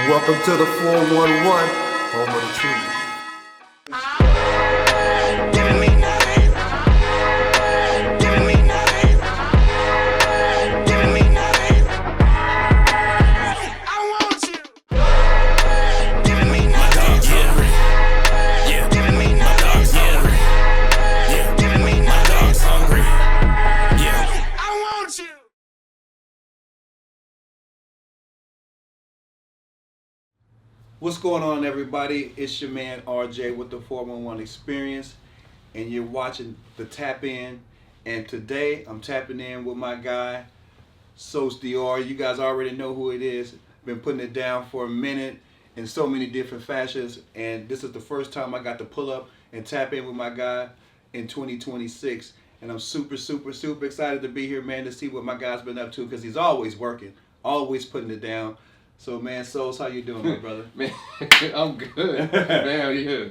Welcome to the 411, home of the truth. Giving me nothing. Giving me nothing. Giving me nothing. I want you. Giving me nothing. Yeah. Giving me nothing. Yeah. Giving me nothing. Hungry. Yeah. I want you. What's going on, everybody? It's your man RJ with the 411 Experience, and you're watching the Tap In. And today I'm tapping in with my guy, Sos Dior. You guys already know who it is. Been putting it down for a minute in so many different fashions, and this is the first time I got to pull up and tap in with my guy in 2026. And I'm super excited to be here, man, to see what my guy's been up to, because he's always working, always putting it down. So, man, Sos, how you doing, my brother? Man, I'm good. Man, yeah.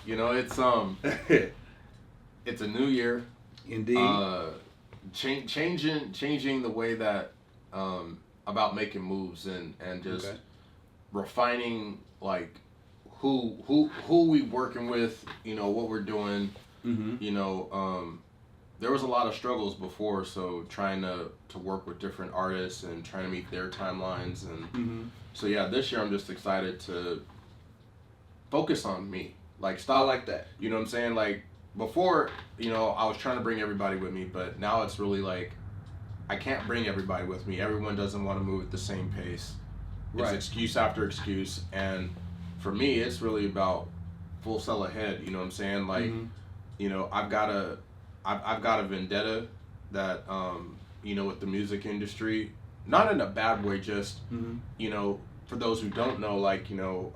You know, it's a new year. Indeed. Changing the way that about making moves and just refining like who we working with. You know what we're doing. Mm-hmm. You know, there was a lot of struggles before, so trying to work with different artists and trying to meet their timelines, and so yeah, this year I'm just excited to focus on me. Like stop I like that. You know what I'm saying? Like before, you know, I was trying to bring everybody with me, but now it's really like I can't bring everybody with me. Everyone doesn't want to move at the same pace. It's excuse after excuse, and for me, it's really about full sail ahead. You know what I'm saying? Like, you know, I've got a vendetta that you know, with the music industry, not in a bad way, just you know, for those who don't know, like, you know,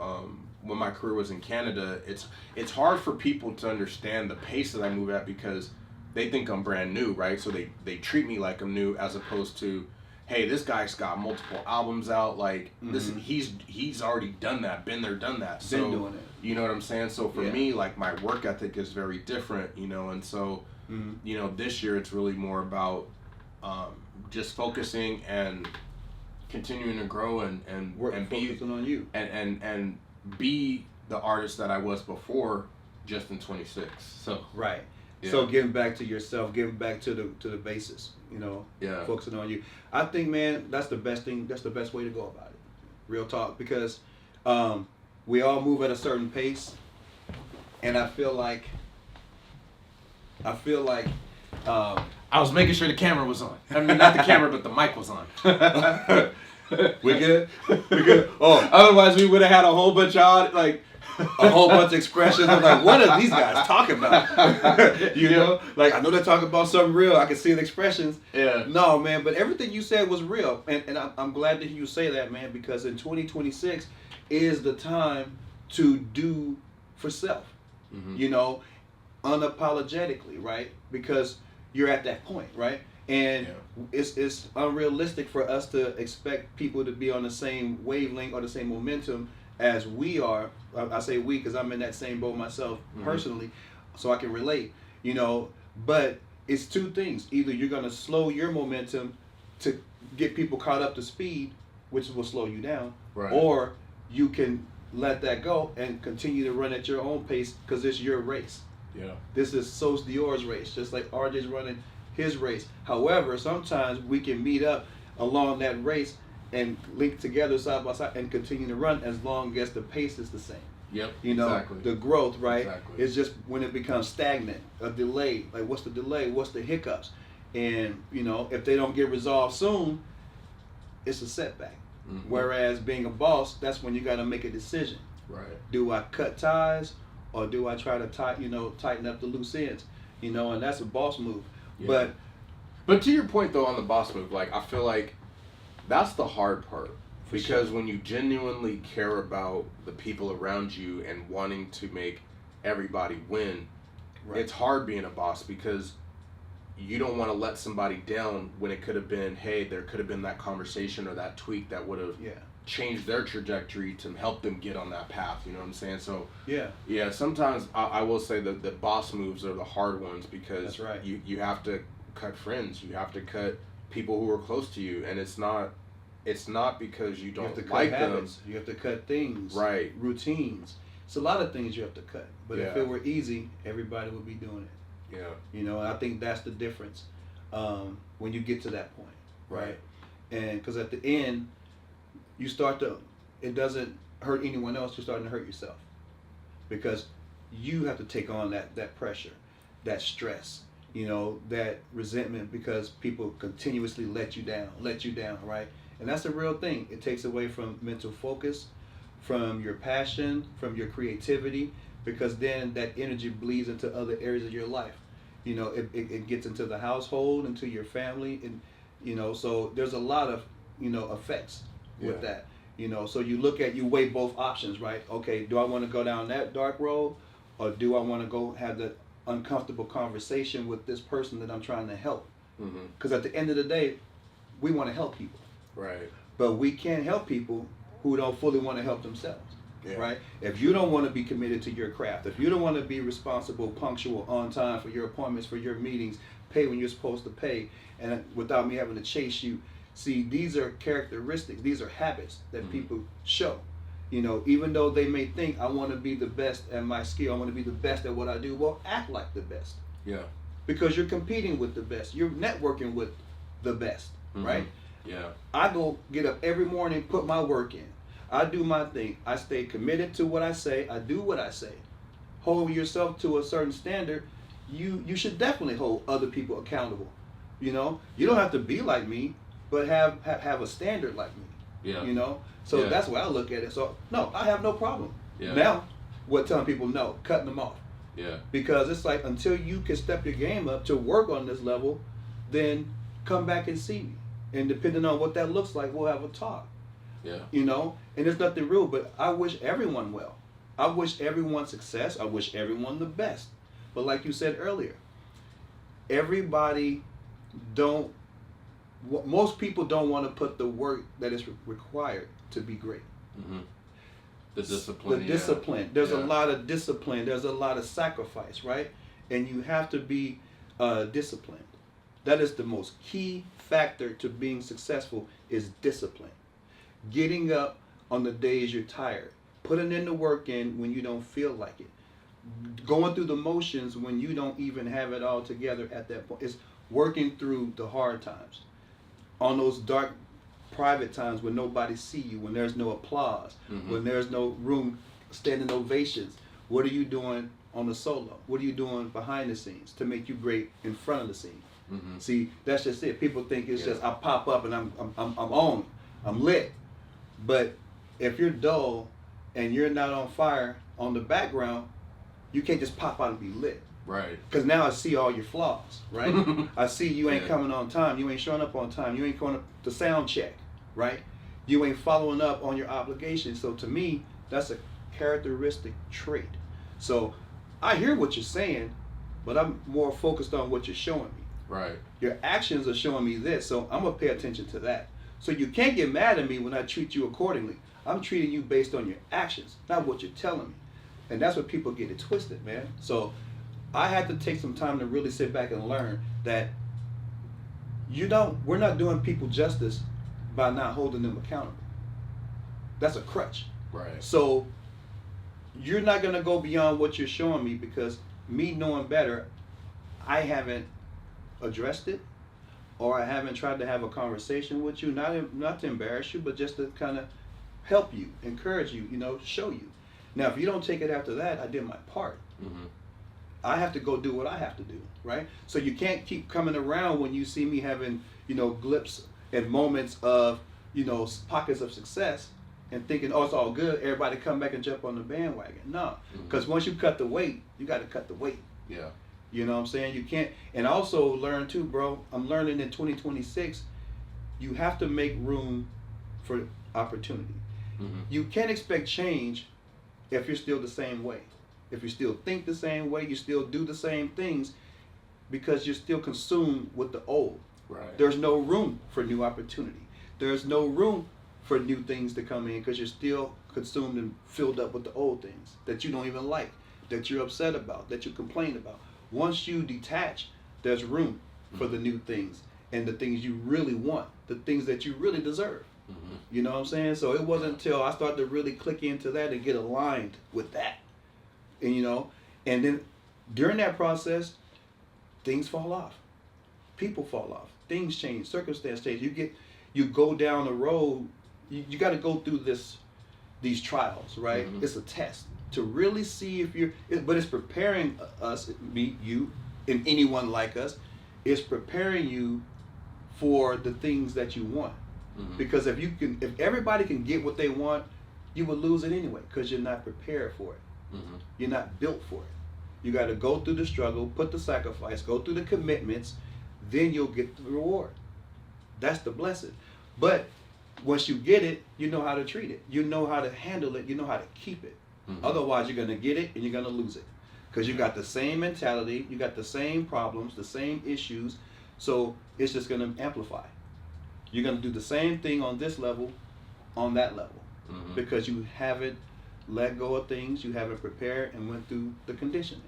when my career was in Canada, it's hard for people to understand the pace that I move at, because they think I'm brand new, right? So they treat me like I'm new, as opposed to, hey, this guy's got multiple albums out, like this, he's already done that, been there, done that. So been doing it. You know what I'm saying? So for me, like, my work ethic is very different, you know, and so you know, this year it's really more about just focusing and continuing to grow and be focusing on you and be the artist that I was before, just in 26. So right. Yeah. So getting back to yourself, getting back to the basis, you know, focusing on you. I think, man, that's the best thing. That's the best way to go about it. Real talk, because we all move at a certain pace, and I feel like I was making sure the camera was on. I mean, not the camera, but the mic was on. we good. Oh, otherwise we would have had a whole bunch of like a whole bunch of expressions. I'm like, what are these guys talking about? You know, like, I know they're talking about something real. I can see the expressions. Yeah. No, man, but everything you said was real, and I'm glad to hear you say that, man, because in 2026 is the time to do for self. You know, unapologetically, right? Because you're at that point, right? And it's unrealistic for us to expect people to be on the same wavelength or the same momentum as we are. I say we because I'm in that same boat myself personally, so I can relate, you know. But it's two things. Either you're going to slow your momentum to get people caught up to speed, which will slow you down, or you can let that go and continue to run at your own pace, because it's your race. Yeah. This is Sos Dior's race, just like RJ's running his race. However, sometimes we can meet up along that race and link together side by side and continue to run, as long as the pace is the same. Yep. You know, exactly. the growth, right? Exactly. It's just when it becomes stagnant, a delay. Like, what's the delay? What's the hiccups? And, you know, if they don't get resolved soon, it's a setback. Whereas being a boss, that's when you got to make a decision. Right. Do I cut ties, or do I try to tighten up the loose ends? You know, and that's a boss move. Yeah. But to your point though, on the boss move, like, I feel like that's the hard part, because when you genuinely care about the people around you and wanting to make everybody win, it's hard being a boss, because you don't want to let somebody down when it could have been, hey, there could have been that conversation or that tweak that would have changed their trajectory to help them get on that path. You know what I'm saying? So sometimes I will say that the boss moves are the hard ones, because you have to cut friends, you have to cut people who are close to you, and it's not it's not because you You don't have to cut like habits. You have to cut things. Right. Routines. It's a lot of things you have to cut. But if Yeah. it were easy, everybody would be doing it. them. You know, and I think that's the difference when you get to that point, right? And because at the end, you start to, it doesn't hurt anyone else, you're starting to hurt yourself. Because you have to take on that pressure, that stress, you know, that resentment because people continuously let you down, right? And that's a real thing. It takes away from mental focus, from your passion, from your creativity, because then that energy bleeds into other areas of your life. You know, it gets into the household, into your family, and, you know, so there's a lot of, you know, effects with Yeah. that. You know, so you weigh both options, right? Okay, do I want to go down that dark road, or do I want to go have the uncomfortable conversation with this person that I'm trying to help? Mm-hmm. Because at the end of the day, we want to help people, Right. but we can't help people who don't fully want to help themselves. Yeah. Right? If you don't want to be committed to your craft, if you don't want to be responsible, punctual, on time for your appointments, for your meetings, pay when you're supposed to pay, and without me having to chase you, see, these are characteristics, these are habits that Mhm. people show. You know, even though they may think, I want to be the best at my skill, I want to be the best at what I do, well, act like the best. Yeah. Because you're competing with the best, you're networking with the best, Mhm. right? Yeah. I go get up every morning, put my work in. I do my thing. I stay committed to what I say. I do what I say. Hold yourself to a certain standard. You should definitely hold other people accountable. You know, you don't have to be like me, but have a standard like me. Yeah. You know, so Yeah. that's why I look at it. So no, I have no problem. Yeah. Now, what telling people no, cutting them off, Yeah. because it's like until you can step your game up to work on this level, then come back and see me. And depending on what that looks like, we'll have a talk. Yeah. You know, and there's nothing real, but I wish everyone well. I wish everyone success. I wish everyone the best. But like you said earlier, everybody most people don't want to put the work that is required to be great. Mm-hmm. The discipline. The yeah. discipline. There's a Yeah. lot of discipline. There's a lot of sacrifice, right? And you have to be disciplined. That is the most key factor to being successful is discipline. Getting up on the days you're tired. Putting in the work in when you don't feel like it. Going through the motions when you don't even have it all together at that point. It's working through the hard times. On those dark, private times when nobody see you, when there's no applause, Mhm. when there's no room, standing ovations. What are you doing on the solo? What are you doing behind the scenes to make you great in front of the scene? Mm-hmm. See, that's just it. People think it's Yeah. just I pop up and I'm on, I'm lit. But if you're dull and you're not on fire on the background, you can't just pop out and be lit. Right. Because now I see all your flaws, right? I see you ain't Yeah. coming on time. You ain't showing up on time. You ain't going to sound check, right? You ain't following up on your obligations. So to me, that's a characteristic trait. So I hear what you're saying, but I'm more focused on what you're showing me. Right. Your actions are showing me this, so I'm going to pay attention to that. So you can't get mad at me when I treat you accordingly. I'm treating you based on your actions, not what you're telling me. And that's what people get it twisted, man. So I had to take some time to really sit back and learn that we're not doing people justice by not holding them accountable. That's a crutch. Right. So you're not going to go beyond what you're showing me because me knowing better, I haven't addressed it, or I haven't tried to have a conversation with you, not to embarrass you, but just to kind of help you, encourage you, show you. Now, if you don't take it after that, I did my part. Mm-hmm. I have to go do what I have to do, right? So you can't keep coming around when you see me having, glimpses and moments of, pockets of success and thinking, oh, it's all good. Everybody come back and jump on the bandwagon. No, because once you cut the weight, you got to cut the weight. Yeah. You know what I'm saying? You can't, and also learn too, bro. I'm learning in 2026, you have to make room for opportunity. Mm-hmm. You can't expect change if you're still the same way. If you still think the same way, you still do the same things because you're still consumed with the old. Right. There's no room for new opportunity. There's no room for new things to come in because you're still consumed and filled up with the old things that you don't even like, that you're upset about, that you complain about. Once you detach, there's room for the new things and the things you really want, the things that you really deserve. You know what I'm saying? So it wasn't until I started to really click into that and get aligned with that. And you know, and then during that process, things fall off. People fall off. Things change, circumstances change. You go down the road, you got to go through these trials, right? It's a test to really see if but it's preparing us, me, you, and anyone like us, it's preparing you for the things that you want. Because if everybody can get what they want, you will lose it anyway, because you're not prepared for it. You're not built for it. You got to go through the struggle, put the sacrifice, go through the commitments, then you'll get the reward. That's the blessing. But once you get it, you know how to treat it. You know how to handle it. You know how to keep it. Otherwise, you're going to get it and you're going to lose it. Because you got the same mentality, you got the same problems, the same issues. So it's just going to amplify. You're going to do the same thing on this level, on that level. Because you haven't let go of things, you haven't prepared and went through the conditioning.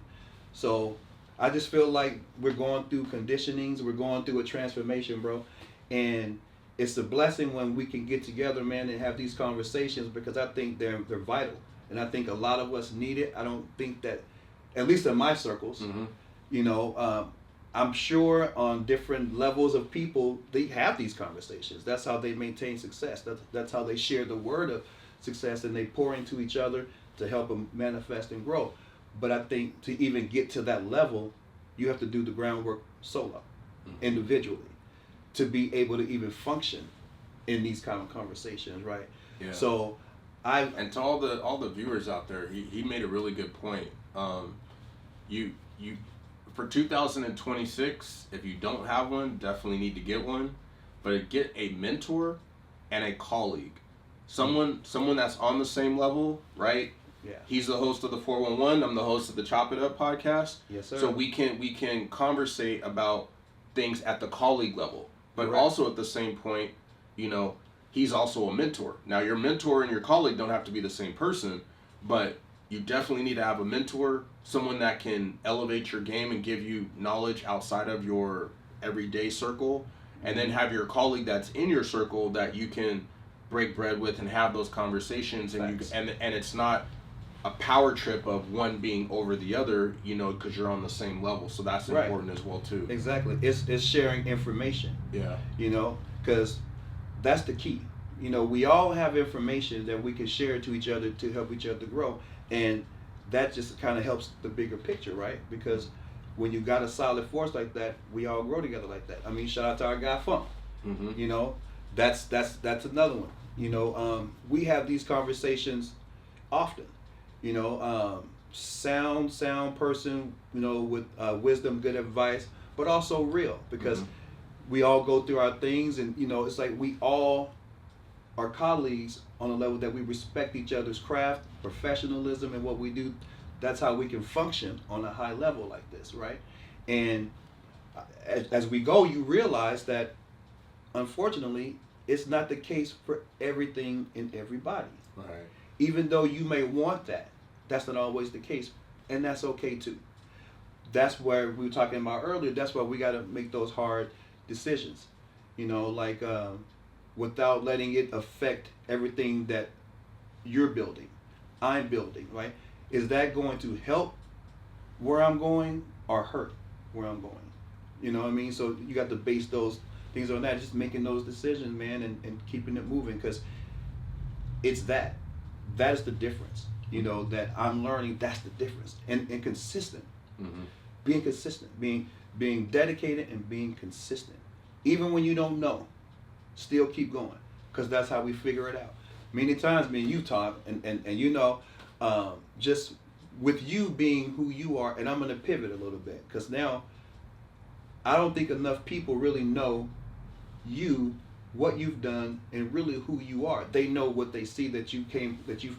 So I just feel like we're going through conditionings, we're going through a transformation, bro. And it's a blessing when we can get together, man, and have these conversations, because I think they're vital. And I think a lot of us need it. I don't think that, at least in my circles, you know, I'm sure on different levels of people, they have these conversations. That's how they maintain success. That's how they share the word of success, and they pour into each other to help them manifest and grow. But I think to even get to that level, you have to do the groundwork solo, individually, to be able to even function in these kind of conversations, right? Yeah. So and to all the viewers out there, he made a really good point. You for 2026, if you don't have one, definitely need to get one. But get a mentor and a colleague, someone that's on the same level, right? Yeah. He's the host of the 411. I'm the host of the Chop It Up podcast. Yes, sir. So we can conversate about things at the colleague level, but Correct. also at the same point, you know, he's also a mentor. Now, your mentor and your colleague don't have to be the same person, but you definitely need to have a mentor, someone that can elevate your game and give you knowledge outside of your everyday circle, and then have your colleague that's in your circle that you can break bread with and have those conversations. And and it's not a power trip of one being over the other, you know, because you're on the same level. So that's important as well too. Exactly. It's sharing information. Yeah. You know, because that's the key. You know, we all have information that we can share to each other to help each other grow, and that just kind of helps the bigger picture, right? Because when you got a solid force like that, we all grow together like that. I mean, shout out to our guy Funk. You know, that's another one. You know, we have these conversations often. You know, sound person, you know, with wisdom, good advice, but also real, because we all go through our things, and you know, it's like we all are colleagues on a level that we respect each other's craft, professionalism, and what we do. That's how we can function on a high level like this, right? And as we go, you realize that, unfortunately, it's not the case for everything and everybody. Right. Even though you may want that, that's not always the case, and that's okay too. That's where we were talking about earlier. That's why we got to make those hard decisions, you know, like without letting it affect everything that you're building, I'm building, right? Is that going to help where I'm going or hurt where I'm going? You know what I mean? So you got to base those things on that, just making those decisions, man, and keeping it moving, because it's that is the difference. You know, that I'm learning, that's the difference. And consistent. Being consistent, being dedicated and being consistent. Even when you don't know, still keep going, because that's how we figure it out. Many times, me and you talk, and you know, just with you being who you are, and I'm going to pivot a little bit, because now I don't think enough people really know you, what you've done, and really who you are. They know what they see that you've,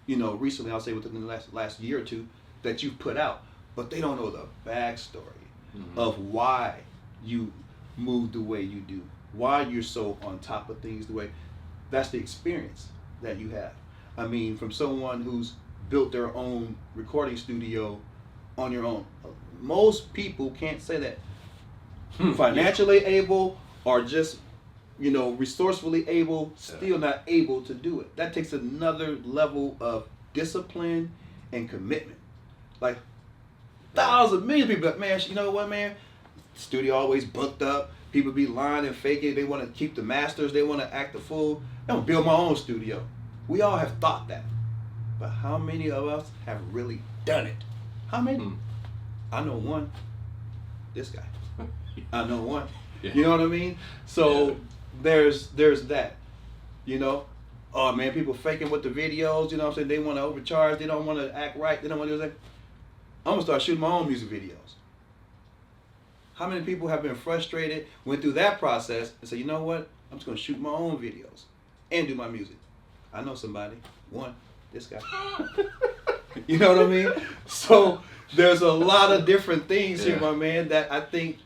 you know, recently, I'll say within the last year or two, that you've put out, but they don't know the backstory of why you move the way you do, why you're so on top of things the way. That's the experience that you have. I mean, from someone who's built their own recording studio on your own. Most people can't say that. Financially able, or just resourcefully able, still not able to do it. That takes another level of discipline and commitment. Like thousands, millions of people, but man, you know what, man? Studio always booked up. People be lying and faking. They want to keep the masters. They want to act the fool. I don't build my own studio. We all have thought that. But how many of us have really done it? How many? I know one. This guy. I know one. Yeah. You know what I mean? So there's that. Oh man, people faking with the videos. You know what I'm saying? They want to overcharge. They don't want to act right. They don't want to do that. I'm gonna start shooting my own music videos. How many people have been frustrated, went through that process, and said, you know what? I'm just gonna shoot my own videos and do my music. I know somebody. One. This guy. You know what I mean? So there's a lot of different things here, my man, that I think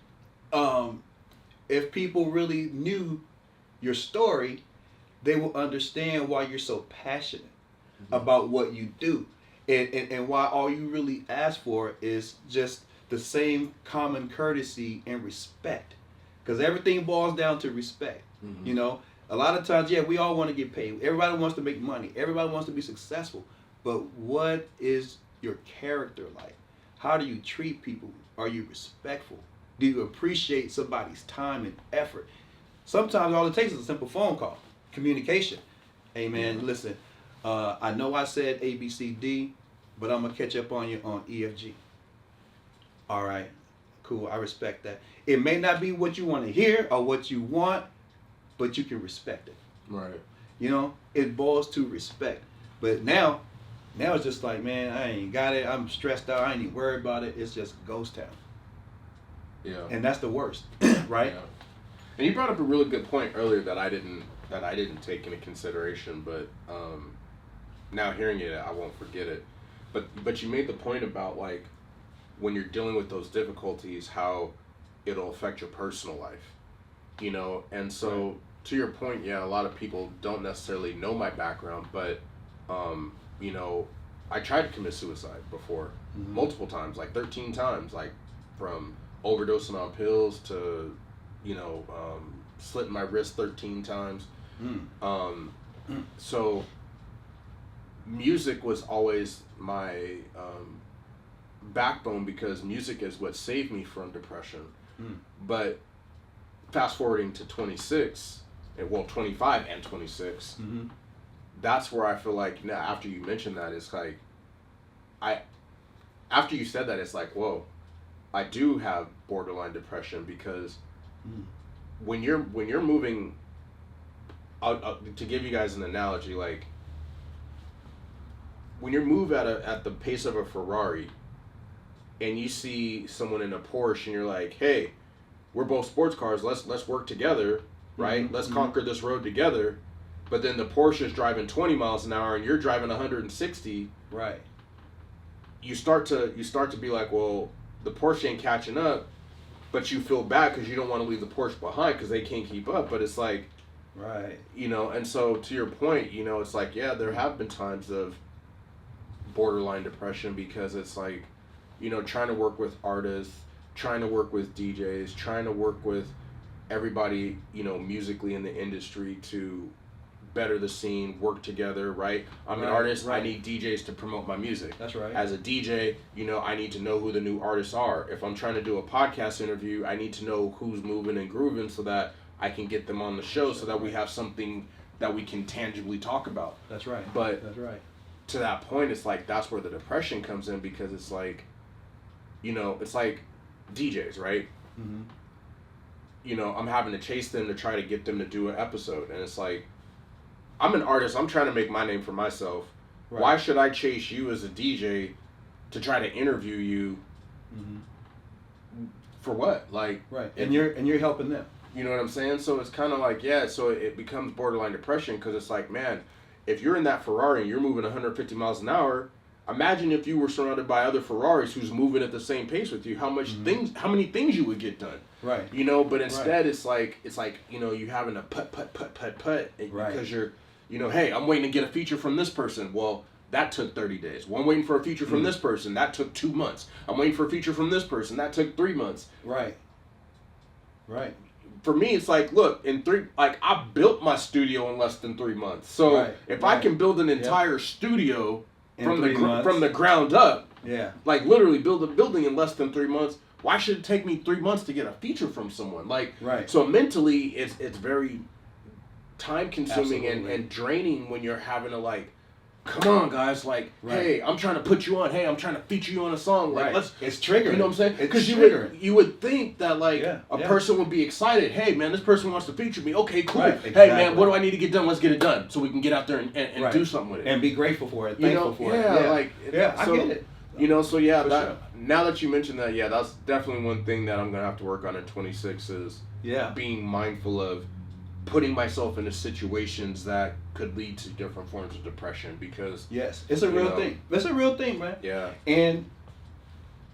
if people really knew your story, they will understand why you're so passionate about what you do. And why all you really ask for is just the same common courtesy and respect. Because everything boils down to respect. A lot of times, we all want to get paid. Everybody wants to make money. Everybody wants to be successful. But what is your character like? How do you treat people? Are you respectful? Do you appreciate somebody's time and effort? Sometimes all it takes is a simple phone call. Communication. Hey man, listen, I know I said A, B, C, D, but I'm going to catch up on you on E, F, G. All right, cool, I respect that. It may not be what you want to hear or what you want, but you can respect it. Right. It boils to respect. But now it's just like, man, I ain't got it. I'm stressed out. I ain't even worried about it. It's just ghost town. Yeah. And that's the worst, right? Yeah. And you brought up a really good point earlier that I didn't take into consideration, but now hearing it, I won't forget it. But you made the point about like when you're dealing with those difficulties, how it'll affect your personal life, and so to your point, a lot of people don't necessarily know my background, but I tried to commit suicide before, multiple times, like 13 times, like from overdosing on pills to slitting my wrist 13 times. So music was always my backbone, because music is what saved me from depression. But fast forwarding to 26, 25 and 26, that's where I feel like, now after you mentioned that, it's like, after you said that, it's like, whoa, I do have borderline depression, because when you're moving, to give you guys an analogy, like when you move at the pace of a Ferrari, and you see someone in a Porsche, and you're like, hey, we're both sports cars, let's work together, right? Let's conquer this road together. But then the Porsche is driving 20 miles an hour and you're driving 160. Right. You start to be like, well, the Porsche ain't catching up, but you feel bad because you don't want to leave the Porsche behind because they can't keep up. But it's like, right. And so to your point, it's like, there have been times of borderline depression, because it's like, trying to work with artists, trying to work with DJs, trying to work with everybody, musically in the industry to better the scene, work together, right? I'm an artist, right. I need DJs to promote my music. That's right. As a DJ, I need to know who the new artists are. If I'm trying to do a podcast interview, I need to know who's moving and grooving so that I can get them on the show, so that we have something that we can tangibly talk about. That's right. But that's right. To that point, it's like, that's where the depression comes in, because it's like, it's like DJs, right? I'm having to chase them to try to get them to do an episode, and it's like, I'm an artist, I'm trying to make my name for myself. Right. Why should I chase you as a DJ to try to interview you? For what? Like, right. And you're helping them. You know what I'm saying? So it's kind of like, so it becomes borderline depression, because it's like, man, if you're in that Ferrari and you're moving 150 miles an hour, imagine if you were surrounded by other Ferraris who's moving at the same pace with you, how many things you would get done. Right. But instead it's like, you having to put because you're, hey, I'm waiting to get a feature from this person. Well, that took 30 days. Well, I'm waiting for a feature from this person. That took 2 months. I'm waiting for a feature from this person. That took 3 months. Right. Right. for me, it's like, look, I built my studio in less than 3 months. So if I can build an entire studio from the ground up, like literally build a building in less than 3 months, why should it take me 3 months to get a feature from someone? Like, so mentally, it's very time consuming and draining when you're having to like, come on guys, like, hey, I'm trying to put you on, hey, I'm trying to feature you on a song, like, it's triggering. You know what I'm saying? Because you would think that like a person would be excited, hey man, this person wants to feature me, okay, cool, hey man, what do I need to get done? Let's get it done so we can get out there and do something with it. And be grateful for it, thankful for it. I get it. You know, so now that you mentioned that, that's definitely one thing that I'm going to have to work on in 26 is being mindful of putting myself into situations that could lead to different forms of depression, because it's a real thing. It's a real thing, man. And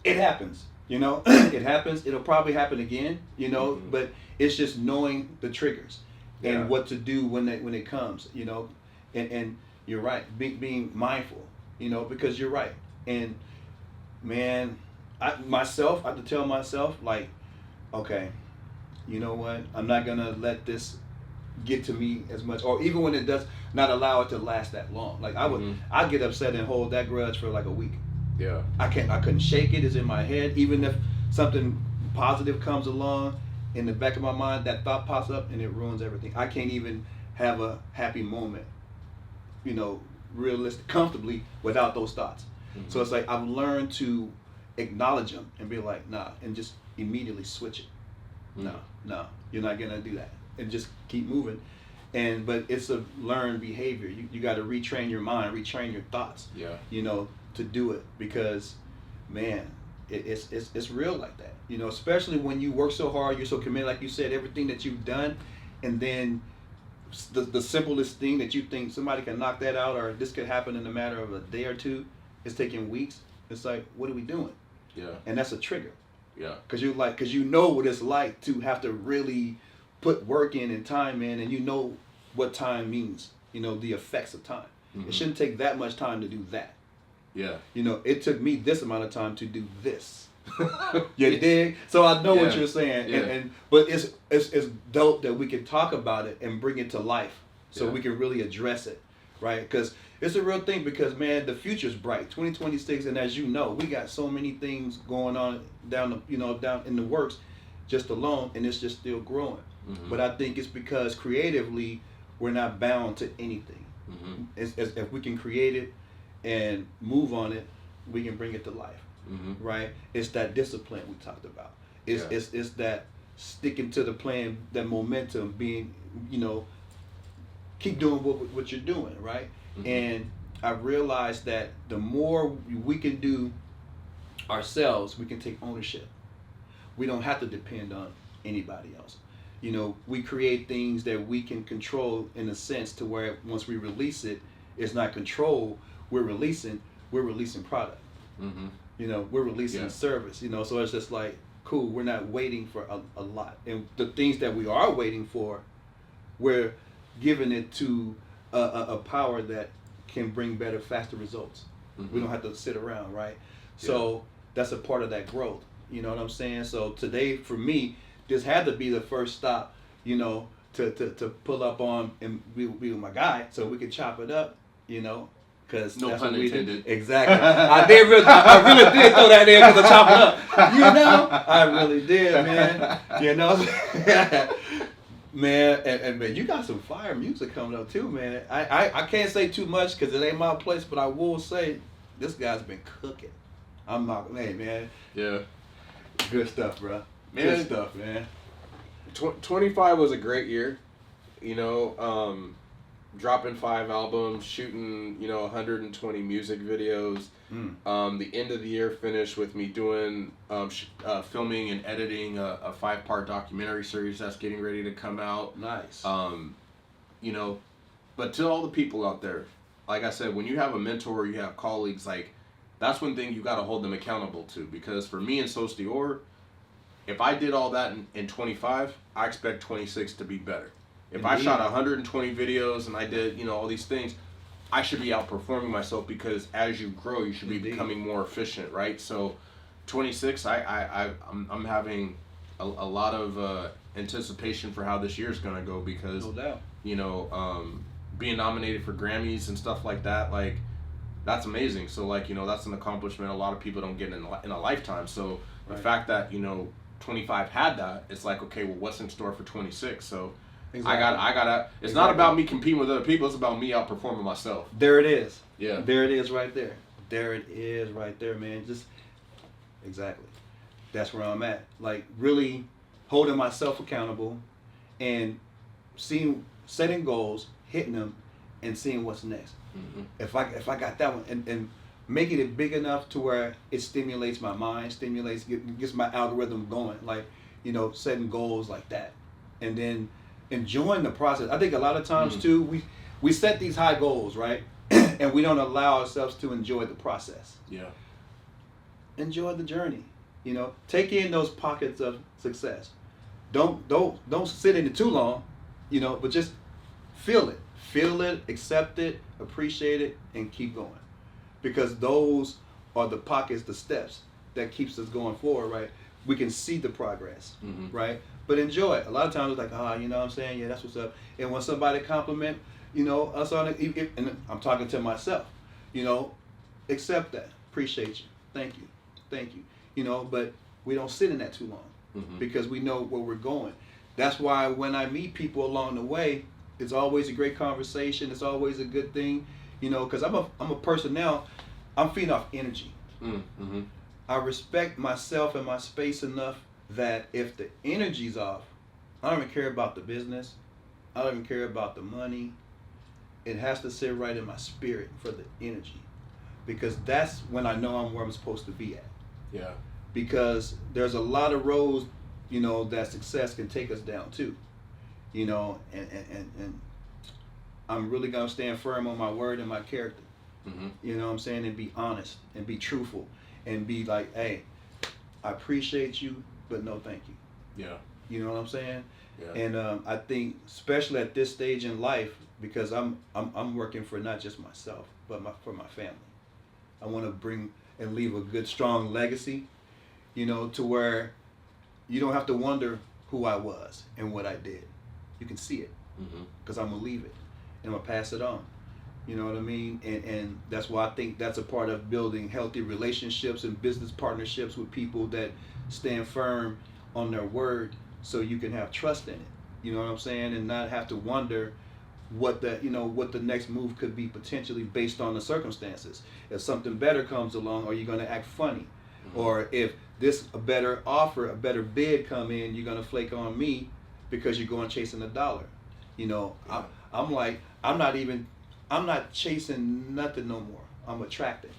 it happens, you know. It happens. It'll probably happen again, you know, but it's just knowing the triggers and what to do when it comes, you know. And you're right, being mindful, you know, because you're right. And man, I have to tell myself, like, okay, you know what, I'm not gonna let this get to me as much, or even when it does, not allow it to last that long. Like I'd get upset and hold that grudge for like a week. I couldn't shake it. It's in my head. Even if something positive comes along in the back of my mind, that thought pops up and it ruins everything. I can't even have a happy moment, you know, realistic, comfortably without those thoughts. So it's like I've learned to acknowledge them and be like, nah, and just immediately switch it. No, you're not gonna do that, and just keep moving. But it's a learned behavior. You got to retrain your mind, retrain your thoughts. You know, to do it, because, man, it's real like that. You know, especially when you work so hard, you're so committed, like you said, everything that you've done, and then the simplest thing that you think somebody can knock that out, or this could happen in a matter of a day or two, it's taking weeks. It's like, what are we doing? And that's a trigger. Because you know what it's like to have to really put work in and time in, and you know what time means. You know the effects of time. It shouldn't take that much time to do that. You know, it took me this amount of time to do this. You dig? So I know what you're saying, but it's dope that we can talk about it and bring it to life, so we can really address it, right? Because it's a real thing. Because, man, the future's bright, 2026, and as you know, we got so many things going on down in the works, just alone, and it's just still growing. But I think it's because creatively we're not bound to anything. If we can create it and move on it, we can bring it to life. Right? It's that discipline we talked about. It's that sticking to the plan, that momentum, being, you know, keep doing what you're doing, right? And I realized that the more we can do ourselves, we can take ownership. We don't have to depend on anybody else. You know, we create things that we can control, in a sense, to where once we release it, it's not control. We're releasing product. You know, we're releasing service. You know, so it's just like, cool. We're not waiting for a lot, and the things that we are waiting for, we're giving it to a power that can bring better, faster results. We don't have to sit around, right? So that's a part of that growth. You know what I'm saying? So today, for me, this had to be the first stop, you know, to pull up on and be with my guy, so we could chop it up, you know, because no pun intended. Exactly. I really did throw that in because I chop it up. You know, I really did, man. You know, man, and man, you got some fire music coming up too, man. I can't say too much because it ain't my place, but I will say this guy's been cooking. I'm not, hey, man. Good stuff, bro. Good stuff, man. 25 was a great year, you know, dropping 5 albums, shooting, you know, 120 music videos. The end of the year finished with me doing, filming and editing a 5-part documentary series that's getting ready to come out. Nice. You know, but to all the people out there, like I said, when you have a mentor, you have colleagues, like, that's one thing you got to hold them accountable to. Because for me and Sos Dior, if I did all that in 25, I expect 26 to be better. If I shot 120 videos and I did, you know, all these things, I should be outperforming myself, because as you grow, you should be becoming more efficient, right? So 26, I'm having a lot of anticipation for how this year is gonna go because No doubt. you know, being nominated for Grammys and stuff like that, like that's amazing. So like, you know, that's an accomplishment a lot of people don't get in a lifetime. So the fact that, you know, 25 had that, it's like, okay, well, what's in store for 26? So Exactly. I gotta. It's not about me competing with other people. It's about me outperforming myself. There it is. Yeah. There it is right there. There it is right there, man. Just exactly. That's where I'm at. Like really holding myself accountable and setting goals, hitting them, and seeing what's next. Mm-hmm. If I got that one and making it big enough to where it stimulates my mind, gets my algorithm going. Like, you know, setting goals like that, and then enjoying the process. I think a lot of times too, we set these high goals, right, and we don't allow ourselves to enjoy the process. Yeah. Enjoy the journey. You know, take in those pockets of success. Don't sit in it too long. You know, but just feel it, accept it, appreciate it, and keep going. Because those are the pockets, the steps that keeps us going forward, right? We can see the progress, right? But enjoy it. A lot of times it's like, you know what I'm saying? Yeah, that's what's up. And when somebody compliment, you know, us on it, and I'm talking to myself, you know, accept that. Appreciate you. Thank you. You know, but we don't sit in that too long because we know where we're going. That's why when I meet people along the way, it's always a great conversation. It's always a good thing, you know, because I'm a person now, I'm feeding off energy. Mm-hmm. I respect myself and my space enough that if the energy's off, I don't even care about the business. I don't even care about the money. It has to sit right in my spirit for the energy, because that's when I know I'm where I'm supposed to be at. Yeah. Because there's a lot of roads, you know, that success can take us down too, you know, and I'm really gonna stand firm on my word and my character. You know what I'm saying? And be honest and be truthful and be like, hey, I appreciate you, but no thank you. Yeah. You know what I'm saying? Yeah. And I think especially at this stage in life, because I'm working for not just myself, but for my family. I want to bring and leave a good, strong legacy, you know, to where you don't have to wonder who I was and what I did. You can see it because I'm going to leave it and I'm going to pass it on. You know what I mean? And that's why I think that's a part of building healthy relationships and business partnerships with people that stand firm on their word, so you can have trust in it. You know what I'm saying? And not have to wonder what the next move could be potentially based on the circumstances. If something better comes along, are you going to act funny? Or if a better offer, a better bid come in, you're going to flake on me because you're going chasing a dollar. You know, yeah. I'm not chasing nothing no more. I'm attracting.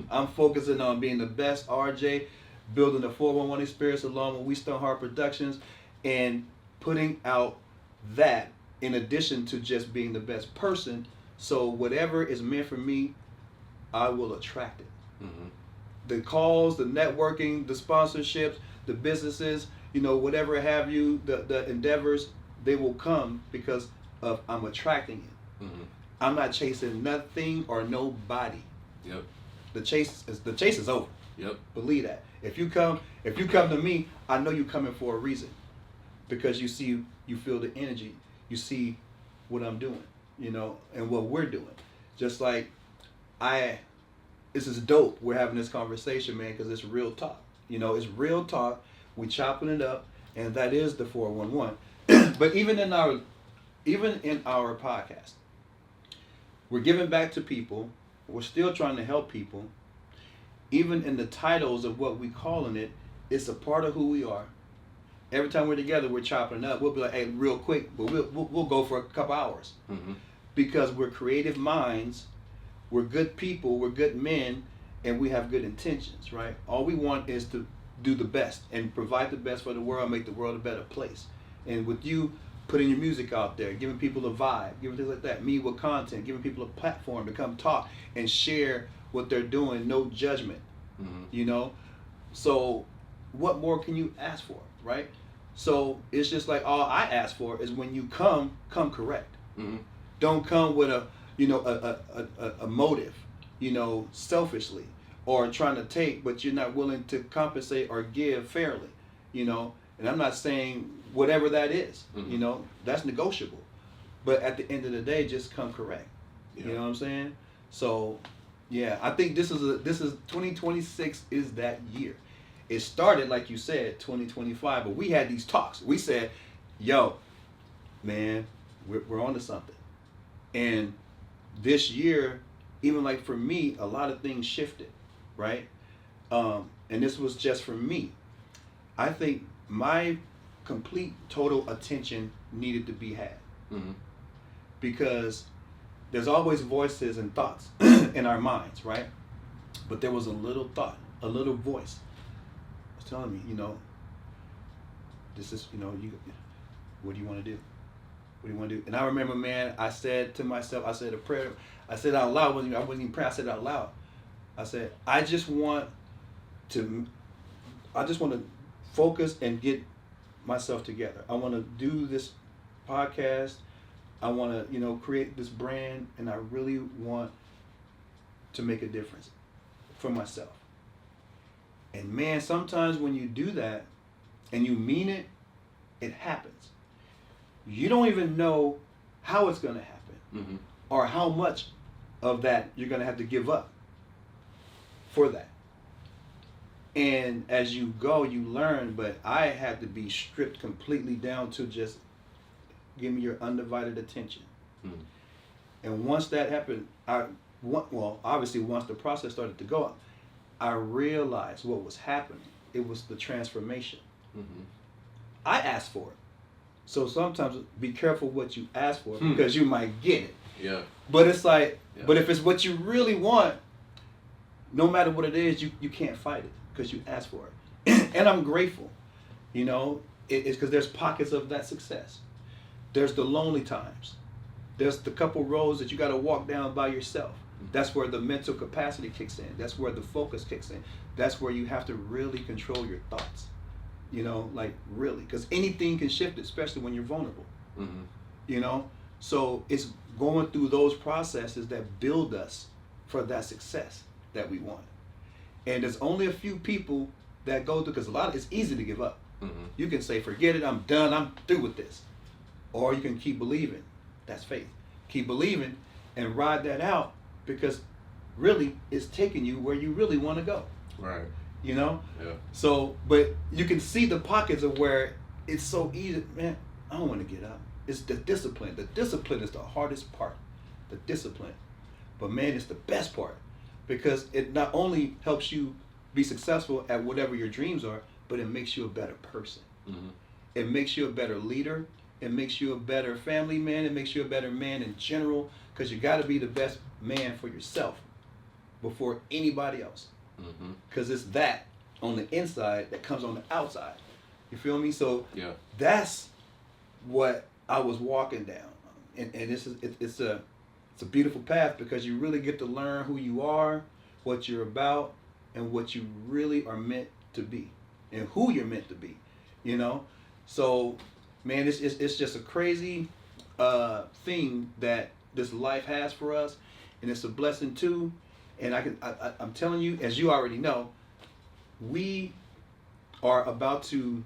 I'm focusing on being the best RJ, building the 411 experience along with We Stone Heart Productions, and putting out that in addition to just being the best person. So whatever is meant for me, I will attract it. The calls, the networking, the sponsorships, the businesses, you know, whatever have you, the endeavors, they will come because of I'm attracting it. I'm not chasing nothing or nobody. Yep. The chase is over. Yep. Believe that. If you come to me, I know you're coming for a reason, because you feel the energy, you see what I'm doing, you know, and what we're doing. Just like this is dope. We're having this conversation, man, because it's real talk. You know, it's real talk. We chopping it up, and that is the 411. But even in our podcast, we're giving back to people. We're still trying to help people. Even in the titles of what we calling it, it's a part of who we are. Every time we're together, we're chopping it up. We'll be like, hey, real quick, but we'll go for a couple hours. Because we're creative minds, we're good people, we're good men, and we have good intentions, right? All we want is to do the best and provide the best for the world, make the world a better place. And with you putting your music out there, giving people a vibe, giving things like that, me with content, giving people a platform to come talk and share what they're doing, no judgment, you know? So what more can you ask for, right? So it's just like all I ask for is when you come correct. Don't come with a motive, you know, selfishly, or trying to take, but you're not willing to compensate or give fairly, you know? And I'm not saying whatever that is. Mhm. You know, that's negotiable. But at the end of the day, just come correct. Yeah. You know what I'm saying? So, yeah, I think this is 2026 is that year. It started, like you said, 2025, but we had these talks. We said, yo, man, we're on to something. And this year, even like for me, a lot of things shifted, right? And this was just for me. I think my complete total attention needed to be had. Mhm. Because there's always voices and thoughts in our minds, right? But there was a little thought, a little voice was telling me, you know, this is, you know, what do you want to do? What do you want to do? And I remember, man, I said to myself, I said a prayer, I said out loud, I wasn't even praying, I said out loud. I said, I just want to focus and get myself together. I want to do this podcast. I want to, you know, create this brand, and I really want to make a difference for myself. And man, sometimes when you do that and you mean it, it happens. You don't even know how it's going to happen Mhm. or how much of that you're going to have to give up for that. And as you go, you learn, but I had to be stripped completely down to just give me your undivided attention. Mhm. And once that happened, obviously once the process started to go, I realized what was happening. It was the transformation. Mhm. I asked for it. So sometimes be careful what you ask for because you might get it. Yeah. But it's like, Yeah. but if it's what you really want, no matter what it is, you can't fight it because you asked for it. And I'm grateful, you know, it's because there's pockets of that success. There's the lonely times. There's the couple roads that you got to walk down by yourself. That's where the mental capacity kicks in. That's where the focus kicks in. That's where you have to really control your thoughts. You know, like really, because anything can shift, especially when you're vulnerable. Mhm. You know, so it's going through those processes that build us for that success that we want. And there's only a few people that go through, because it's easy to give up. Mhm. You can say, forget it, I'm done, I'm through with this. Or you can keep believing. That's faith. Keep believing and ride that out, because really it's taking you where you really want to go. Right. You know? Yeah. So, but you can see the pockets of where it's so easy, man, I don't want to get up. It's the discipline. The discipline is the hardest part. The discipline. But man, it's the best part, because it not only helps you be successful at whatever your dreams are, but it makes you a better person. Mhm. It makes you a better leader. It makes you a better family man. It makes you a better man in general, because you got to be the best man for yourself before anybody else. Mhm. Because it's that on the inside that comes on the outside. You feel me? So Yeah. that's what I was walking down, and it's a beautiful path, because you really get to learn who you are, what you're about, and what you really are meant to be, and who you're meant to be. You know, so man, it's just a crazy thing that this life has for us, and it's a blessing too. And I'm telling you, as you already know, we are about to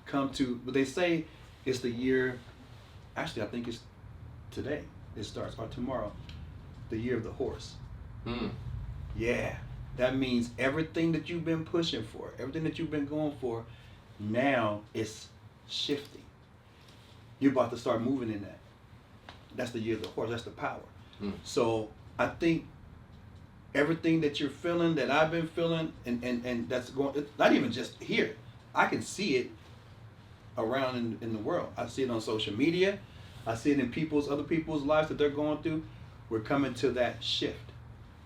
come to, but they say it's the year, actually I think it's today, it starts, or tomorrow, the year of the horse. Mm. Yeah, that means everything that you've been pushing for, everything that you've been going for, now it's shifting. You're about to start moving in that. That's the year of the horse, that's the power. Mm. So I think everything that you're feeling, that I've been feeling, and that's going, it's not even just here. I can see it around in the world. I see it on social media. I see it in other people's lives that they're going through. We're coming to that shift,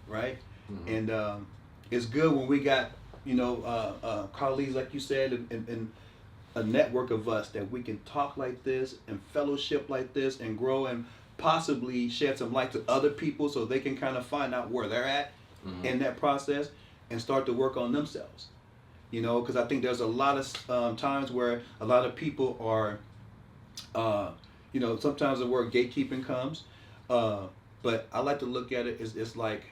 right? Mhm. And it's good when we got, you know, colleagues, like you said, and a network of us that we can talk like this and fellowship like this and grow and possibly shed some light to other people so they can kind of find out where they're at in that process and start to work on themselves. You know, because I think there's a lot of times where a lot of people are, you know, sometimes the word gatekeeping comes, but I like to look at it as it's like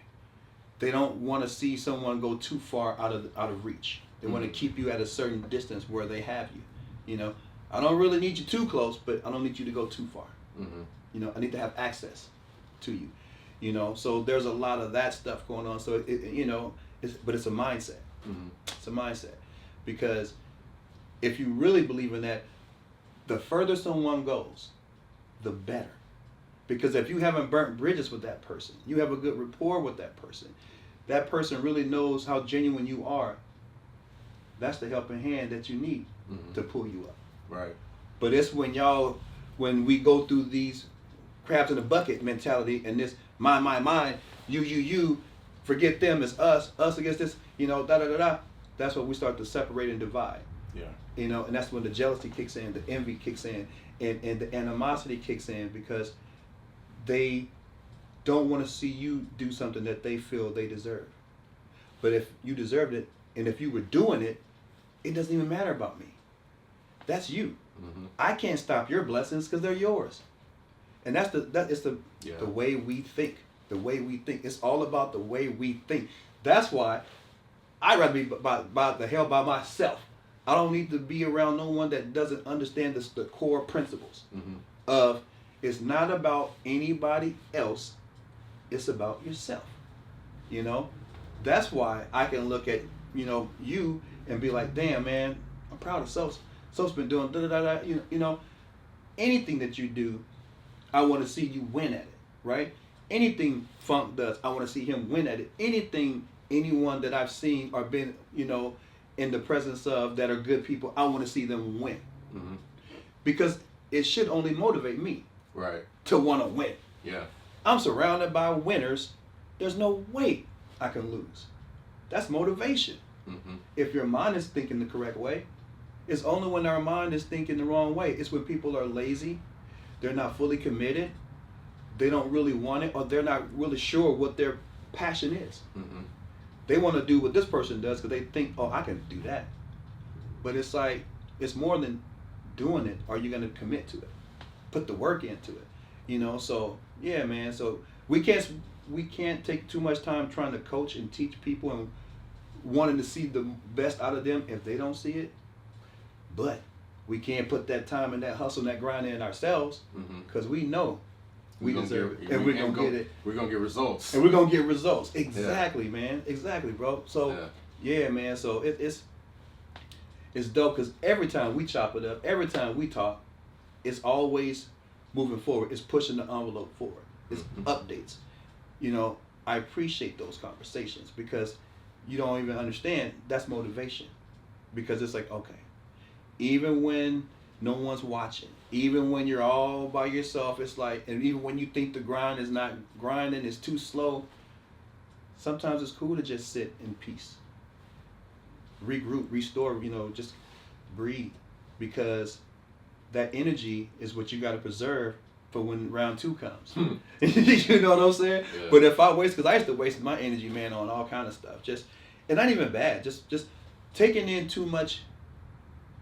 they don't want to see someone go too far out of reach. They want to keep you at a certain distance where they have you. You know, I don't really need you too close, but I don't need you to go too far. Mm-hmm. You know, I need to have access to you. You know, so there's a lot of that stuff going on. So you know, but it's a mindset. Mm-hmm. It's a mindset, because if you really believe in that, the further someone goes, the better. Because if you haven't burnt bridges with that person, you have a good rapport with that person really knows how genuine you are. That's the helping hand that you need to pull you up. Right. But it's when we go through these crabs in a bucket mentality and this mine, you, forget them, it's us against this, you know, that's when we start to separate and divide. Yeah. You know, and that's when the jealousy kicks in, the envy kicks in, and the animosity kicks in, because they don't want to see you do something that they feel they deserve. But if you deserved it, and if you were doing it, it doesn't even matter about me. That's you. Mm-hmm. I can't stop your blessings because they're yours. And that's the way we think. The way we think. It's all about the way we think. That's why I'd rather be by the hell by myself. I don't need to be around no one that doesn't understand the core principles of it's not about anybody else. It's about yourself. You know? That's why I can look at, you know, you and be like, damn, man, I'm proud of Sos. Sos been doing da-da-da-da. You know, anything that you do, I want to see you win at it, right? Anything Funk does, I want to see him win at it. Anyone that I've seen or been, you know, in the presence of that are good people, I want to see them win. Mm-hmm. Because it should only motivate me Right. to want to win. Yeah. I'm surrounded by winners. There's no way I can lose. That's motivation. Mm-hmm. If your mind is thinking the correct way, it's only when our mind is thinking the wrong way. It's when people are lazy, they're not fully committed, they don't really want it, or they're not really sure what their passion is. Mm-hmm. They want to do what this person does because they think, oh, I can do that. But it's like, it's more than doing it. Are you going to commit to it? Put the work into it. You know, so yeah, man. So we can't take too much time trying to coach and teach people and wanting to see the best out of them if they don't see it. But we can't put that time and that hustle and that grind in ourselves, because we know we deserve it, and we're gonna get it. We're gonna get results. And we're gonna get results. Exactly, man. Exactly, bro. So yeah, man. So it's dope, because every time we chop it up, every time we talk, it's always moving forward. It's pushing the envelope forward. It's updates. You know, I appreciate those conversations, because you don't even understand. That's motivation, because it's like, okay, even when no one's watching, even when you're all by yourself, it's like, and even when you think the grind is not grinding, it's too slow, sometimes it's cool to just sit in peace, regroup, restore, you know, just breathe, because that energy is what you got to preserve for when round 2 comes. You know what I'm saying? Yeah. But if I waste, because I used to waste my energy, man, on all kind of stuff, and not even bad, just taking in too much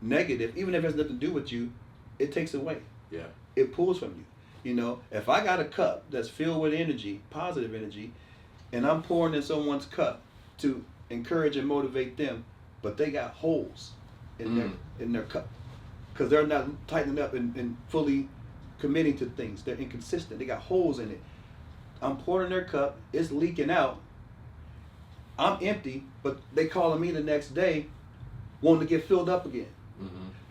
negative, even if it has nothing to do with you, it takes away. Yeah. It pulls from you. You know, if I got a cup that's filled with energy, positive energy, and I'm pouring in someone's cup to encourage and motivate them, but they got holes in their cup, because they're not tightening up and fully committing to things. They're inconsistent. They got holes in it. I'm pouring their cup. It's leaking out. I'm empty, but they calling me the next day wanting to get filled up again,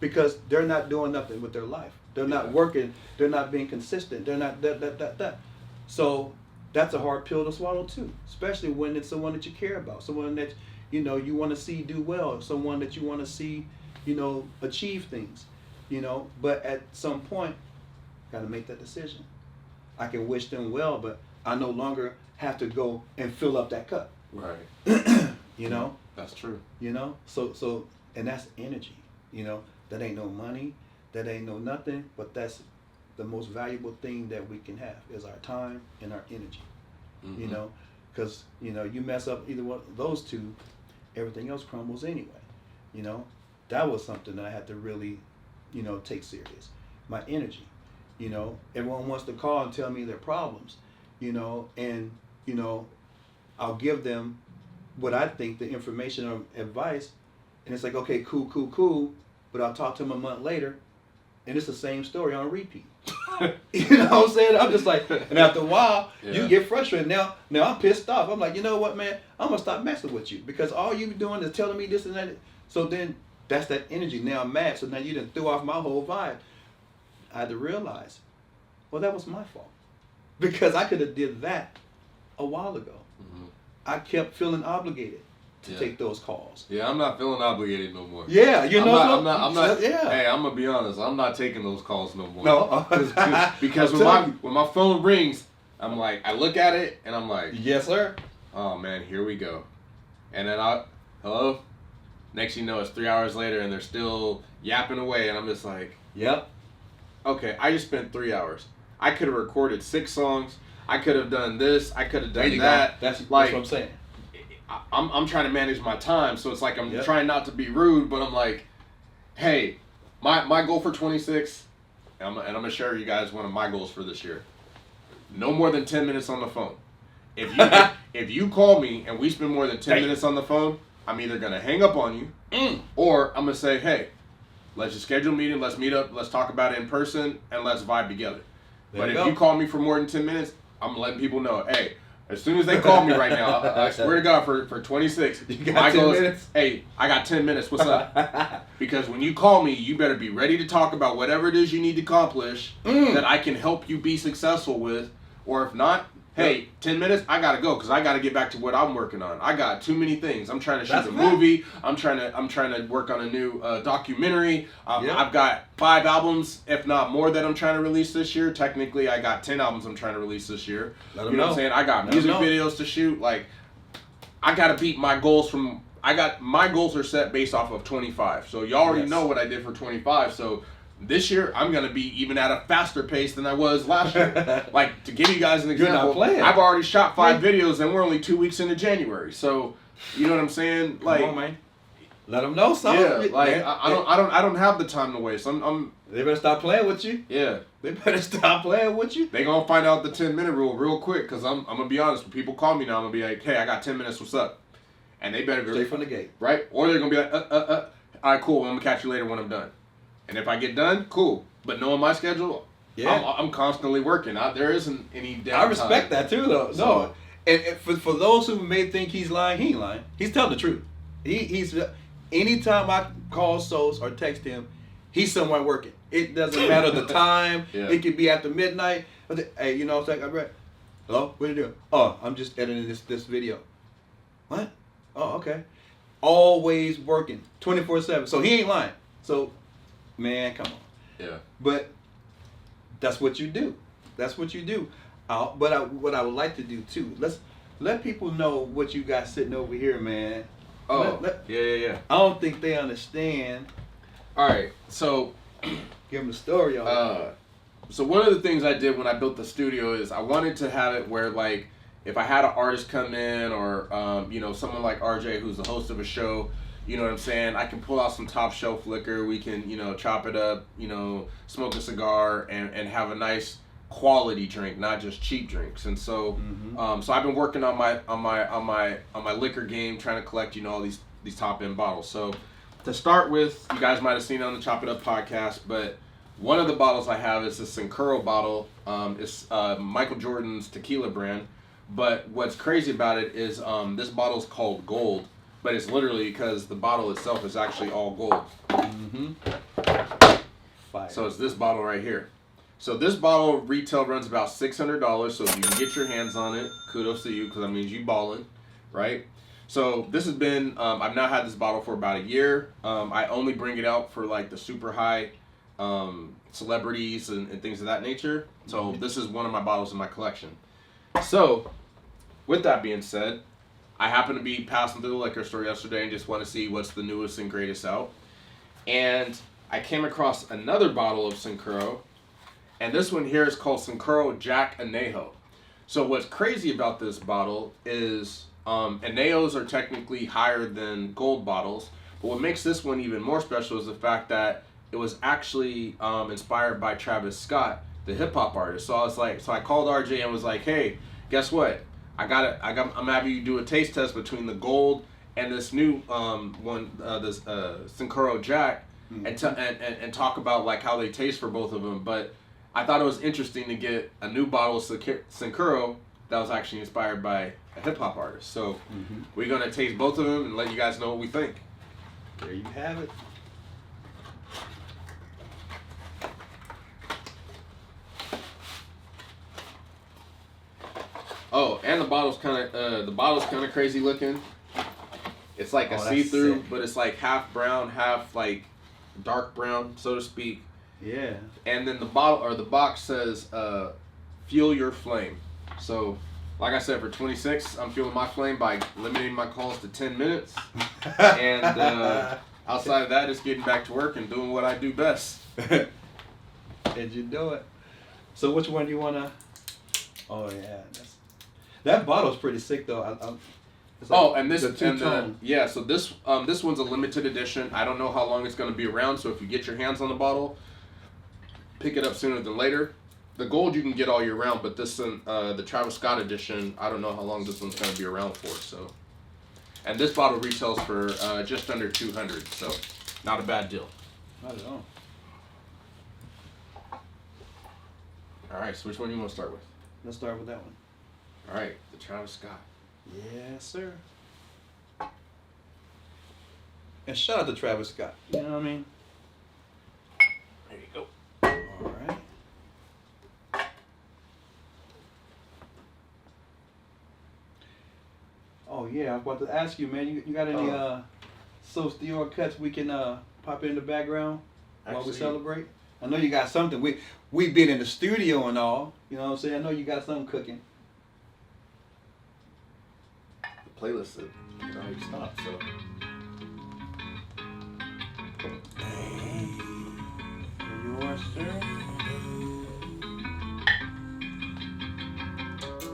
because they're not doing nothing with their life. They're not working. They're not being consistent. They're not that. So that's a hard pill to swallow too, especially when it's someone that you care about, someone that, you know, you want to see do well, someone that you want to see, you know, achieve things, you know. But at some point, got to make that decision. I can wish them well, but I no longer have to go and fill up that cup. Right. You know. That's true. You know. So and that's energy. You know. That ain't no money. That ain't no nothing. But that's the most valuable thing that we can have, is our time and our energy. You know, because, you know, you mess up either one of those two, everything else crumbles anyway. You know, that was something that I had to really, you know, take serious. My energy. You know, everyone wants to call and tell me their problems, you know, and, you know, I'll give them what I think, the information or advice, and it's like, okay, cool. but I'll talk to him a month later, and it's the same story on repeat. You know what I'm saying? I'm just like, and after a while, you get frustrated. Now I'm pissed off. I'm like, you know what, man? I'm gonna stop messing with you because all you doing is telling me this and that. So then that's that energy. Now I'm mad. So now you done threw off my whole vibe. I had to realize, well, that was my fault because I could have did that a while ago. Mm-hmm. I kept feeling obligated to take those calls. Yeah, I'm not feeling obligated no more. Yeah, you know. I'm not. Yeah. Hey, I'm gonna be honest. I'm not taking those calls no more. No, because when my phone rings, I'm like, I look at it and I'm like, yes, sir. Oh man, here we go. And then hello. Next thing you know, it's 3 hours later and they're still yapping away, and I'm just like, yep. Okay, I just spent 3 hours. I could have recorded 6 songs. I could have done this. I could have done that. That's like, what I'm saying. I'm trying to manage my time, so it's like I'm trying not to be rude, but I'm like, hey, my goal for 26, and I'm gonna share you guys one of my goals for this year. No more than 10 minutes on the phone. If you call me and we spend more than 10 minutes on the phone, I'm either gonna hang up on you, or I'm gonna say, hey, let's just schedule a meeting, let's meet up, let's talk about it in person, and let's vibe together. But if you call me for more than 10 minutes, I'm letting people know, hey, as soon as they call me right now, I swear to God, for 26, you got 10 minutes? Hey, I got 10 minutes, what's up? Because when you call me, you better be ready to talk about whatever it is you need to accomplish that I can help you be successful with. Or if not, hey, 10 minutes, I gotta go because I gotta get back to what I'm working on. I got too many things. I'm trying to shoot a movie. I'm trying to work on a new documentary. I've got 5 albums, if not more, that I'm trying to release this year. Technically, I got 10 albums I'm trying to release this year. You know what I'm saying? I got music videos to shoot. Like, I gotta beat my goals from. My goals are set based off of 25. So you already know what I did for 25. So this year, I'm going to be even at a faster pace than I was last year. Like, to give you guys an example, I've already shot 5 videos and we're only 2 weeks into January. So, you know what I'm saying? Like, come on, man. Let them know something. Yeah, like, I don't have the time to waste. They better stop playing with you. Yeah. They better stop playing with you. They going to find out the 10-minute rule real quick because I'm going to be honest. When people call me now, I'm going to be like, hey, I got 10 minutes, what's up? And they better be straight from the gate. Right? Or they're going to be like, all right, cool, I'm going to catch you later when I'm done. And if I get done, cool. But knowing my schedule, I'm constantly working. There isn't any downtime. I respect that too, though. So, no, and for those who may think he's lying, he ain't lying. He's telling the truth. He's anytime I call Sos or text him, he's somewhere working. It doesn't matter the time. It could be after midnight. Hey, you know what I'm saying? Hello, what are you doing? Oh, I'm just editing this video. What? Oh, okay. Always working, 24/7. So he ain't lying. So. Man, come on. Yeah. But that's what you do. That's what you do. What I would like to do too. Let's let people know what you got sitting over here, man. Oh. Yeah. I don't think they understand. All right. So, give them the story on it. So one of the things I did when I built the studio is I wanted to have it where, like, if I had an artist come in or someone like RJ who's the host of a show. You know what I'm saying? I can pull out some top shelf liquor. We can, chop it up, smoke a cigar and have a nice quality drink, not just cheap drinks. And so, so I've been working on my liquor game, trying to collect, all these top end bottles. So to start with, you guys might have seen it on the Chop It Up podcast, but one of the bottles I have is this Sincero bottle. It's Michael Jordan's tequila brand. But what's crazy about it is this bottle is called Gold. But it's literally because the bottle itself is actually all gold. Fire. So it's this bottle right here. So this bottle retail runs about $600. So if you can get your hands on it, kudos to you because that means you balling, right? So this has been, I've now had this bottle for about a year. I only bring it out for like the super high celebrities and things of that nature. So this is one of my bottles in my collection. So with that being said, I happened to be passing through the liquor store yesterday and just want to see what's the newest and greatest out. And I came across another bottle of Sincero, and this one here is called Sincero Jack Añejo. So what's crazy about this bottle is Añejos are technically higher than gold bottles, but what makes this one even more special is the fact that it was actually inspired by Travis Scott, the hip hop artist. So I called RJ and was like, hey, guess what? I'm having you do a taste test between the gold and this new this Sincero Jack, and talk about like how they taste for both of them. But I thought it was interesting to get a new bottle of Sincero that was actually inspired by a hip hop artist. So we're gonna taste both of them and let you guys know what we think. There you have it. Oh, and the bottle's kind of crazy looking. It's like a see-through, but it's like half brown, half like dark brown, so to speak. Yeah. And then the bottle or the box says "Fuel Your Flame." So, like I said, for 26, I'm fueling my flame by limiting my calls to 10 minutes. And outside of that, just getting back to work and doing what I do best. And you do it. So which one do you wanna? Oh yeah, that bottle's pretty sick though. It's like and this the two-tone. so this one's a limited edition. I don't know how long it's going to be around. So if you get your hands on the bottle, pick it up sooner than later. The gold you can get all year round, but this one, the Travis Scott edition, I don't know how long this one's going to be around for. So, and this bottle retails for just under $200. So, not a bad deal. Not at all. All right. So which one do you want to start with? Let's start with that one. All right, the Travis Scott. Yes, sir. And shout out to Travis Scott. You know what I mean? There you go. All right. Oh yeah, I was about to ask you, man. You got any Sos Dior cuts we can pop in the background while we Actually- celebrate? I know you got something. We've been in the studio and all. You know what I'm saying? I know you got something cooking. The playlist, you know how you stop. So. Here you are, sir.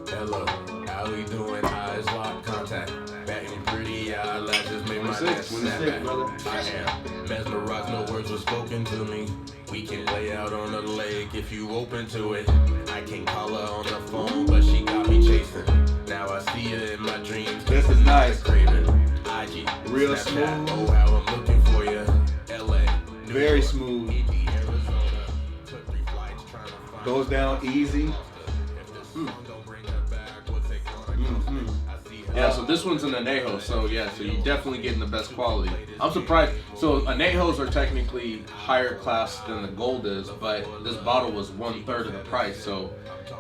Hello, how we doing? Eyes locked, contact. Batting pretty eyelashes make my 26, neck snap 26, back. brother. I am mesmerized, no words were spoken to me. We can play out on the lake if you open to it. I can't call her on the phone, but she got me chasing. Now I see her in my dreams. This is nice. Craving. IG, Real Snapchat, smooth. oh, how I'm looking for you. LA, New Very York, smooth. Indy, Arizona. Took 3 flights trying to find Goes down easy. If this song don't bring her back, what's it gonna cost me? I see her. Yeah, so this one's an anejo, so yeah, so you're definitely getting the best quality. I'm surprised. So anejos are technically higher class than the gold is, but this bottle was 1/3 of the price, so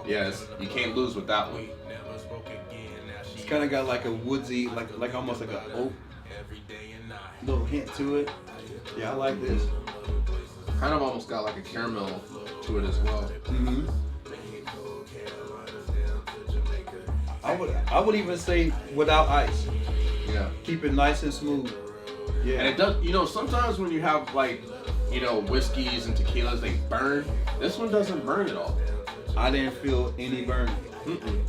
yes, you can't lose with that one. It's kind of got like a woodsy, like almost like a oak little hint to it. Yeah, I like this. Kind of almost got like a caramel to it as well. Mm-hmm. I would even say without ice. Yeah. Keep it nice and smooth. Yeah. And it does, sometimes when you have like, whiskeys and tequilas, they burn. This one doesn't burn at all. I didn't feel any burn. Mm-mm.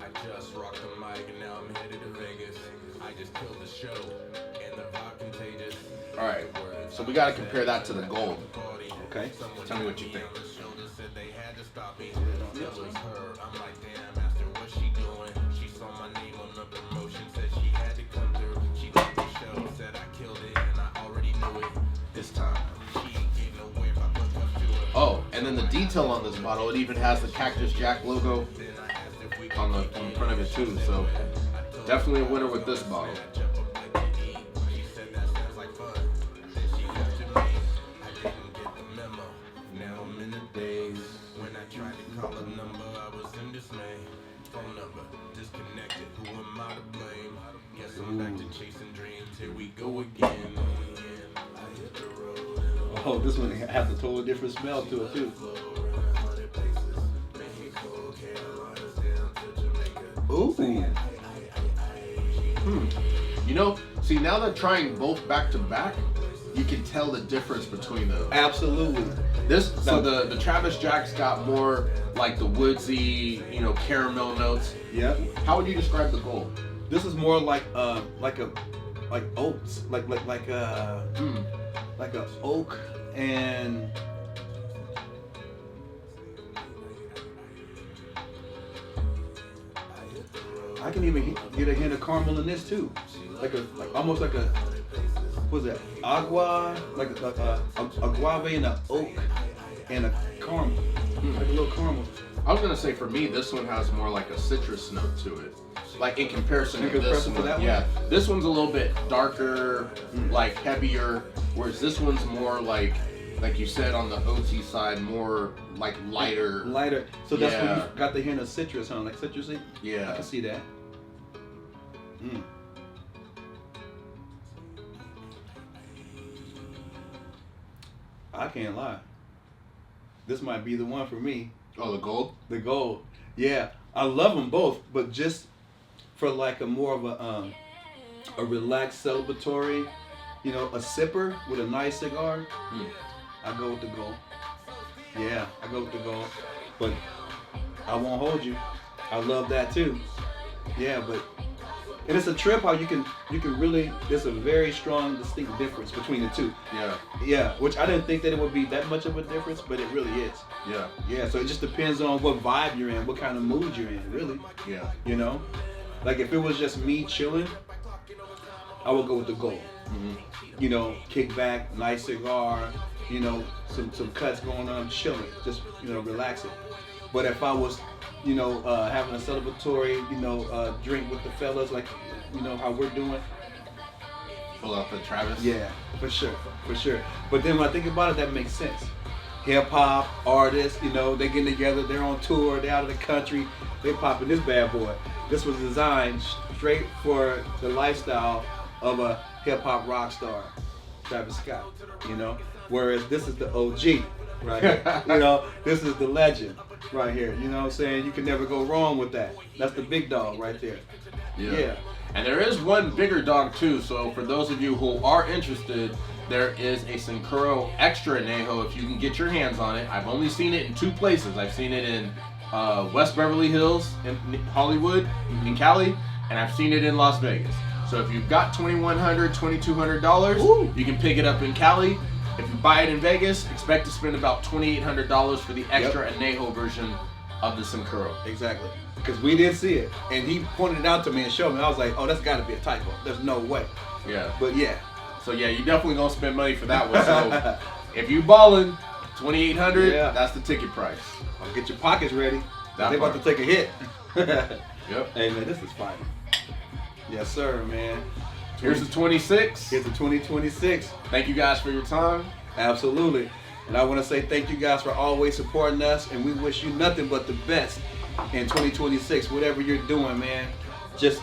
I just rocked the mic and now I'm headed to Vegas. I just killed the show and the vibe contagious. All right, so we got to compare that to the gold. Okay. Tell me what you think. Said they had to stop me. That was her. I'm like, damn, asked her what she doing. She saw my name on the promotion, said she had to come through. She took the show, said I killed it, and I already knew it. This time, she ain't getting nowhere if I put up to it. Oh, and then the detail on this bottle, it even has the Cactus Jack logo on the front of it too. So definitely a winner with this bottle. She said that sounds like fun. Then she left to me. I didn't get the memo. Now I'm in the days. When I tried to call a number, I was in dismay. Phone number disconnected. Who am I to blame? Guess I'm back to chasing dreams. Here we go again. I hit the road. Oh, this one has a totally different smell to it too. Ooh. See, now they're trying both back to back. You can tell the difference between them. Absolutely. So the Travis Jack's got more like the woodsy, caramel notes. Yep. How would you describe the gold? This is more like oats, like a oak and I can even get a hint of caramel in this too, like almost like a was it agua, like a guava and an oak and a caramel, like a little caramel. I was gonna say for me, this one has more like a citrus note to it. Like in comparison to this one, that one? yeah. This one's a little bit darker, like heavier, whereas this one's more like you said on the OT side, more like lighter. Lighter. So that's when you got the hint of citrus, huh? Like citrusy? Yeah. I can see that. Mm. I can't lie. This might be the one for me. Oh, the gold? The gold. Yeah. I love them both, but just for like a more of a relaxed celebratory, you know, a sipper with a nice cigar, I go with the gold. Yeah, I go with the gold. But I won't hold you. I love that too. Yeah, but and it's a trip how you can really, there's a very strong distinct difference between the two. Yeah. Yeah, which I didn't think that it would be that much of a difference, but it really is. Yeah. Yeah, so it just depends on what vibe you're in, what kind of mood you're in, really. Yeah. You know? Like if it was just me chilling, I would go with the gold. Mm-hmm. You know, kick back, nice cigar, you know, some cuts going on, chilling, just, you know, relaxing. But if I was, you know, having a celebratory, you know, drink with the fellas, like, you know, how we're doing. Pull out the Travis? Yeah, for sure. But then when I think about it, that makes sense. Hip hop artists, you know, they getting together, they're on tour, they're out of the country, they popping this bad boy. This was designed straight for the lifestyle of a hip hop rock star, Travis Scott, you know? Whereas this is the OG, right here. You know, this is the legend right here. You know what I'm saying? You can never go wrong with that. That's the big dog right there. Yeah. And there is one bigger dog too, so for those of you who are interested, there is a Sincuro Extra Añejo if you can get your hands on it. I've only seen it in two places. I've seen it in West Beverly Hills in Hollywood, in Cali, and I've seen it in Las Vegas. So if you've got $2,100, $2,200, you can pick it up in Cali. If you buy it in Vegas, expect to spend about $2,800 for the extra Añejo version of the Sincuro. Exactly. Because we did see it, and he pointed it out to me and showed me. I was like, oh, that's got to be a typo. There's no way. Yeah. But yeah. So yeah, you definitely gonna spend money for that one. So if you ballin', $2,800, that's the ticket price. I'll get your pockets ready. That They about to take a hit. Yep. Hey man, this is fine. Yes sir, man. Here's the 26. Here's the 2026. Thank you guys for your time. Absolutely. And I want to say thank you guys for always supporting us, and we wish you nothing but the best in 2026. Whatever you're doing, man, just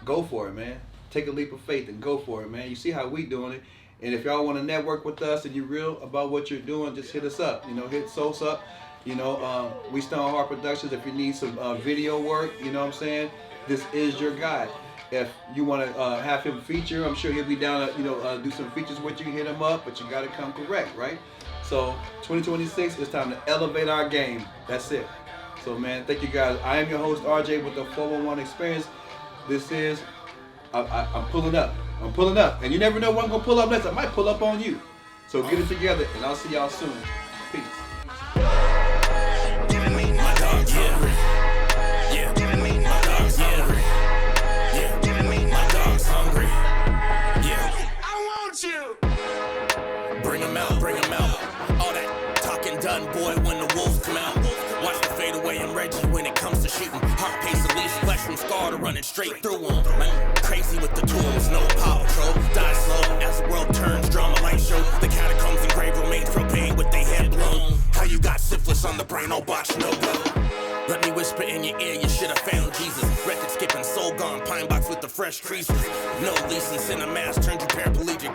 go for it, man. Take a leap of faith and go for it, man. You see how we doing it. And if y'all want to network with us and you're real about what you're doing, just hit us up. You know, hit Sos up. You know, we Stone Heart Productions. If you need some video work, you know what I'm saying? This is your guy. If you want to have him feature, I'm sure he'll be down to, you know, do some features with you, hit him up, but you got to come correct, right? So 2026, it's time to elevate our game. That's it. So, man, thank you guys. I am your host, RJ, with the 411 Experience. This is, I'm pulling up. I'm pulling up. And you never know when I'm going to pull up next. I might pull up on you. So get it together, and I'll see y'all soon. Peace. Giving me my dogs hungry. Yeah, giving me my dogs hungry. Yeah, giving me my dogs hungry. Yeah, I want you. Bring 'em out, bring 'em out. All that talking done, boy, when the wolves come out. Watch the fade away and Reggie when it comes to shooting. Heart pace at least, flesh from scar to running straight through them. Man, crazy with the tools, no power patrol. Die slow as the world turns, drama light show. The catacombs and grave remains propane with they head blown. How you got syphilis on the brain, no botch, no blow. Let me whisper in your ear, you should have found Jesus. Record skipping, soul gone, pine box with the fresh creases. No leasing, cinemass, turned you paraplegic.